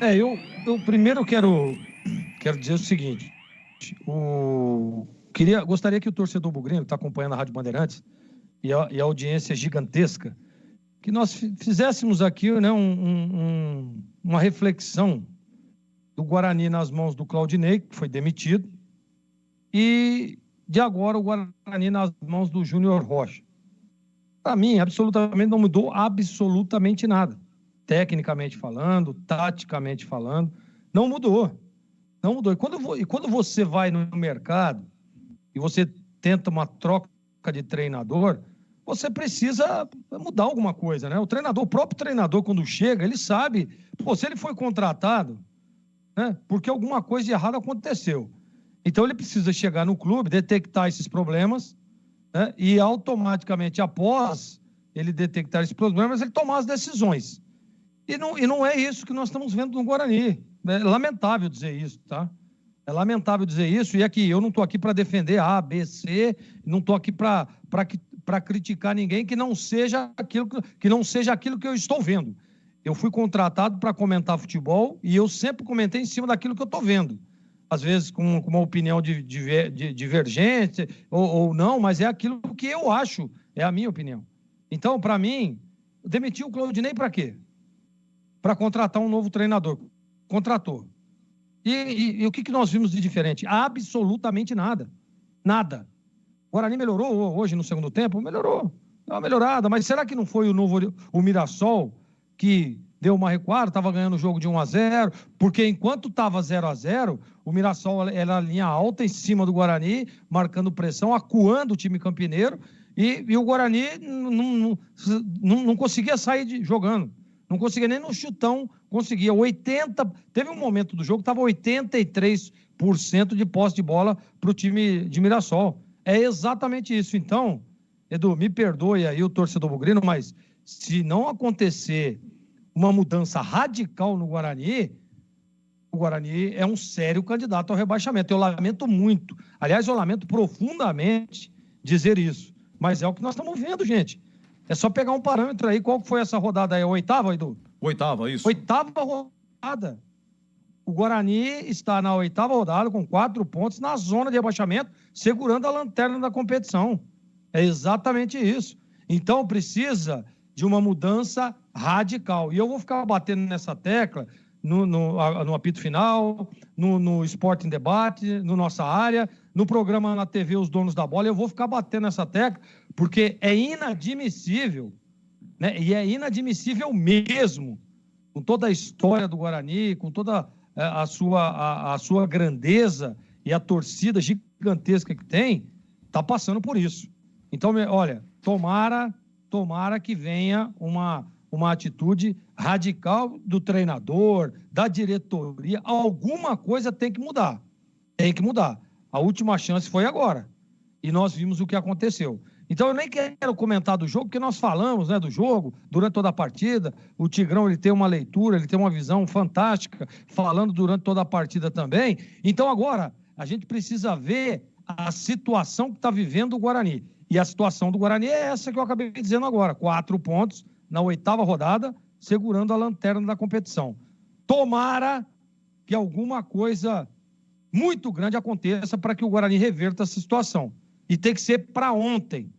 Eu primeiro quero dizer o seguinte. Gostaria que o torcedor bugrino, que está acompanhando a Rádio Bandeirantes, e a audiência gigantesca, que nós fizéssemos aqui, né, uma reflexão do Guarani nas mãos do Claudinei, que foi demitido, e de agora o Guarani nas mãos do Júnior Rocha. Para mim, absolutamente não mudou absolutamente nada. Tecnicamente falando, taticamente falando, não mudou. Não mudou. E quando você vai no mercado e você tenta uma troca de treinador, você precisa mudar alguma coisa, né? O próprio treinador, quando chega, ele sabe, se ele foi contratado, né, porque alguma coisa de errado aconteceu. Então ele precisa chegar no clube, detectar esses problemas, né, e automaticamente, após ele detectar esses problemas, ele tomar as decisões. E não é isso que nós estamos vendo no Guarani. É lamentável dizer isso, tá? É lamentável dizer isso, e aqui eu não estou aqui para defender A, B, C, não estou aqui para criticar ninguém que não seja aquilo que eu estou vendo. Eu fui contratado para comentar futebol e eu sempre comentei em cima daquilo que eu estou vendo. Às vezes com uma opinião divergente ou não, mas é aquilo que eu acho, é a minha opinião. Então, para mim, demitir o Claudinei para quê? Para contratar um novo treinador. Contratou. E o que nós vimos de diferente? Absolutamente nada. Nada. O Guarani melhorou hoje no segundo tempo? Melhorou. Deu uma melhorada, mas será que não foi o Mirassol que deu uma recuada, estava ganhando o jogo de 1-0? Porque enquanto estava 0-0, o Mirassol era a linha alta em cima do Guarani, marcando pressão, acuando o time campineiro, e o Guarani não conseguia sair jogando. Não conseguia nem no chutão, conseguia 80%. Teve um momento do jogo que estava 83% de posse de bola para o time de Mirassol. É exatamente isso. Então, Edu, me perdoe aí o torcedor bugrino, mas se não acontecer uma mudança radical no Guarani, o Guarani é um sério candidato ao rebaixamento. Eu lamento muito. Aliás, eu lamento profundamente dizer isso. Mas é o que nós estamos vendo, gente. É só pegar um parâmetro aí. Qual foi essa rodada aí? A oitava, Edu? Oitava, isso. Oitava rodada. O Guarani está na oitava rodada com 4 pontos na zona de rebaixamento, segurando a lanterna da competição. É exatamente isso. Então precisa de uma mudança radical. E eu vou ficar batendo nessa tecla no apito final, no Sport em Debate, no Nossa Área, no programa na TV Os Donos da Bola. Eu vou ficar batendo nessa tecla porque é inadmissível, né? E é inadmissível mesmo, com toda a história do Guarani, com toda a sua grandeza e a torcida gigantesca que tem, está passando por isso. Então, olha, tomara que venha uma atitude radical do treinador, da diretoria. Alguma coisa tem que mudar. Tem que mudar. A última chance foi agora. E nós vimos o que aconteceu. Então, eu nem quero comentar do jogo, porque nós falamos, né, do jogo durante toda a partida. O Tigrão, ele tem uma leitura, ele tem uma visão fantástica, falando durante toda a partida também. Então, agora, a gente precisa ver a situação que está vivendo o Guarani. E a situação do Guarani é essa que eu acabei dizendo agora. 4 pontos na oitava rodada, segurando a lanterna da competição. Tomara que alguma coisa muito grande aconteça para que o Guarani reverta essa situação. E tem que ser para ontem.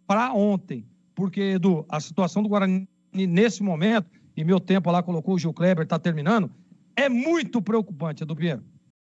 Para ontem. Porque, Edu, a situação do Guarani nesse momento, e meu tempo lá colocou o Gil Kleber, está terminando, é muito preocupante, Edu Pinheiro.